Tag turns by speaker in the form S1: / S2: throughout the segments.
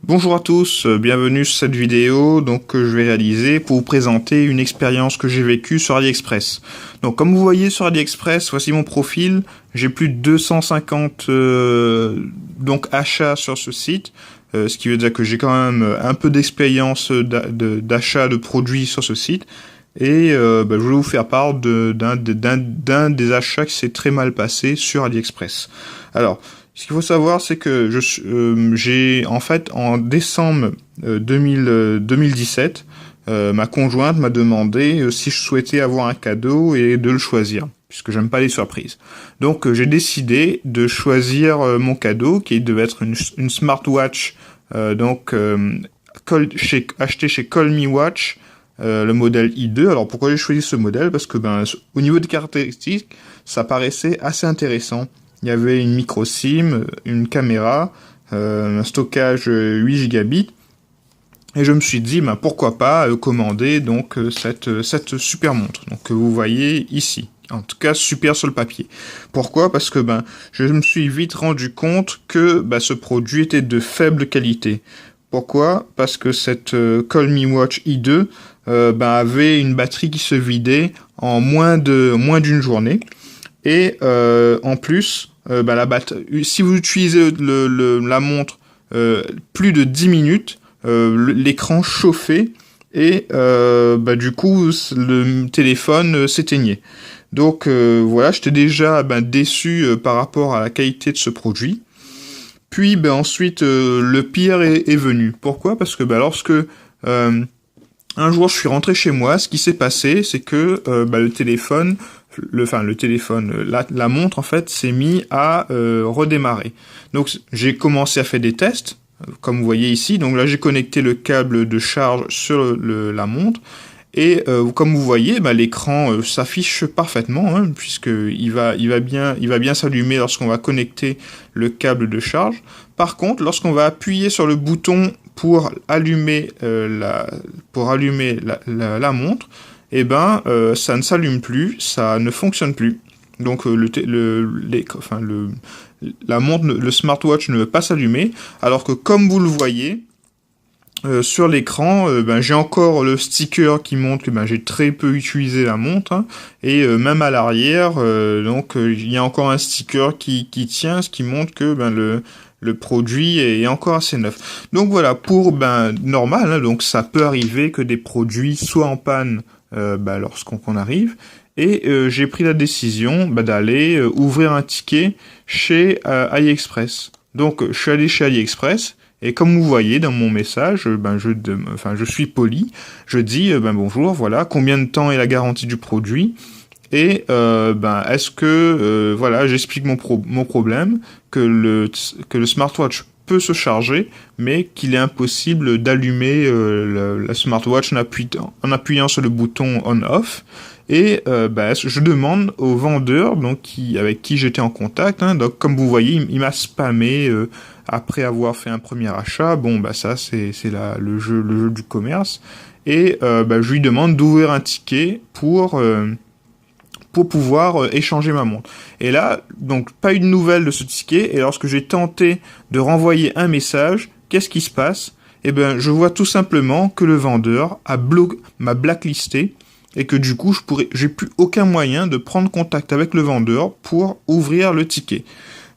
S1: Bonjour à tous, bienvenue sur cette vidéo que je vais réaliser pour vous présenter une expérience que j'ai vécue sur AliExpress. Donc comme vous voyez sur AliExpress, voici mon profil, j'ai plus de 250 achats sur ce site, ce qui veut dire que j'ai quand même un peu d'expérience d'achat de produits sur ce site. Et je voulais vous faire part d'un des achats qui s'est très mal passé sur AliExpress. Alors, ce qu'il faut savoir, c'est que j'ai en fait en décembre 2017, ma conjointe m'a demandé si je souhaitais avoir un cadeau et de le choisir, puisque j'aime pas les surprises. Donc j'ai décidé de choisir mon cadeau, qui devait être une smartwatch, achetée chez Call Me Watch, le modèle i2. Alors pourquoi j'ai choisi ce modèle? Parce que au niveau des caractéristiques, ça paraissait assez intéressant. Il y avait une micro SIM, une caméra, un stockage 8 gigabits. Et je me suis dit, pourquoi pas commander cette super montre. Donc que vous voyez ici. En tout cas, super sur le papier. Pourquoi? Parce que je me suis vite rendu compte que ce produit était de faible qualité. Pourquoi? Parce que cette Call Me Watch i2 avait une batterie qui se vidait en moins d'une journée. Et en plus, si vous utilisez la montre plus de 10 minutes, l'écran chauffait et du coup le téléphone s'éteignait. Donc voilà, j'étais déjà déçu par rapport à la qualité de ce produit. Puis ensuite le pire est venu. Pourquoi? Parce que lorsque un jour je suis rentré chez moi, ce qui s'est passé, c'est que la montre en fait s'est mis à redémarrer. Donc j'ai commencé à faire des tests, comme vous voyez ici. Donc là j'ai connecté le câble de charge sur la montre. Et comme vous voyez, l'écran s'affiche parfaitement, puisque il va bien s'allumer lorsqu'on va connecter le câble de charge. Par contre, lorsqu'on va appuyer sur le bouton pour allumer la montre, ça ne s'allume plus, ça ne fonctionne plus. Donc la montre, le smartwatch ne veut pas s'allumer, alors que comme vous le voyez, sur l'écran, j'ai encore le sticker qui montre que j'ai très peu utilisé la montre, et même à l'arrière, il y a encore un sticker qui tient, ce qui montre que le produit est encore assez neuf. Donc voilà, pour normal, donc ça peut arriver que des produits soient en panne lorsqu'on arrive. Et j'ai pris la décision d'aller ouvrir un ticket chez AliExpress. Donc je suis allé chez AliExpress. Et comme vous voyez dans mon message, je suis poli, je dis bonjour, voilà, combien de temps est la garantie du produit, et est-ce que j'explique mon problème, que le smartwatch peut se charger, mais qu'il est impossible d'allumer la smartwatch en appuyant sur le bouton on/off. Et je demande au vendeur avec qui j'étais en contact, donc comme vous voyez, il m'a spammé après avoir fait un premier achat. Ça c'est le jeu du commerce. Et je lui demande d'ouvrir un ticket pour pouvoir échanger ma montre. Et là, donc pas eu de nouvelles de ce ticket, et lorsque j'ai tenté de renvoyer un message, qu'est-ce qui se passe? Je vois tout simplement que le vendeur m'a blacklisté, et que du coup, j'ai plus aucun moyen de prendre contact avec le vendeur pour ouvrir le ticket.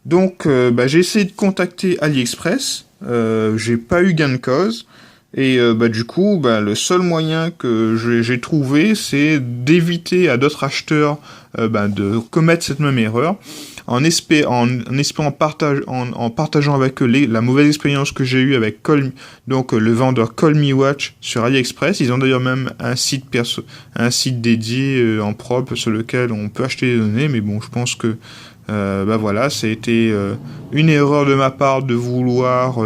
S1: Donc, j'ai essayé de contacter AliExpress, j'ai pas eu gain de cause, et du coup, le seul moyen que j'ai trouvé, c'est d'éviter à d'autres acheteurs de commettre cette même erreur, en partageant avec eux la mauvaise expérience que j'ai eue avec le vendeur Call Me Watch sur AliExpress. Ils ont d'ailleurs même un site dédié en propre sur lequel on peut acheter des données, mais je pense que ça a été une erreur de ma part de vouloir,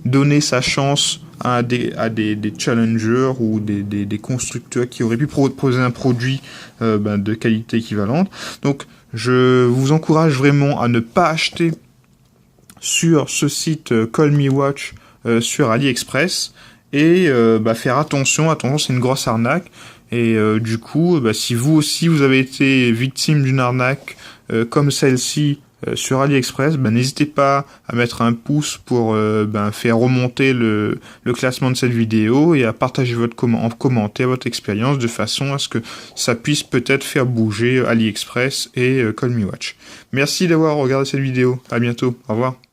S1: donner sa chance à des challengers ou des constructeurs qui auraient pu proposer un produit de qualité équivalente. Donc je vous encourage vraiment à ne pas acheter sur ce site Call Me Watch sur AliExpress, et faire attention, c'est une grosse arnaque. Et du coup, si vous aussi vous avez été victime d'une arnaque comme celle-ci sur AliExpress, n'hésitez pas à mettre un pouce pour faire remonter le classement de cette vidéo et à partager en commentaire votre expérience de façon à ce que ça puisse peut-être faire bouger AliExpress et Call Me Watch. Merci d'avoir regardé cette vidéo. À bientôt. Au revoir.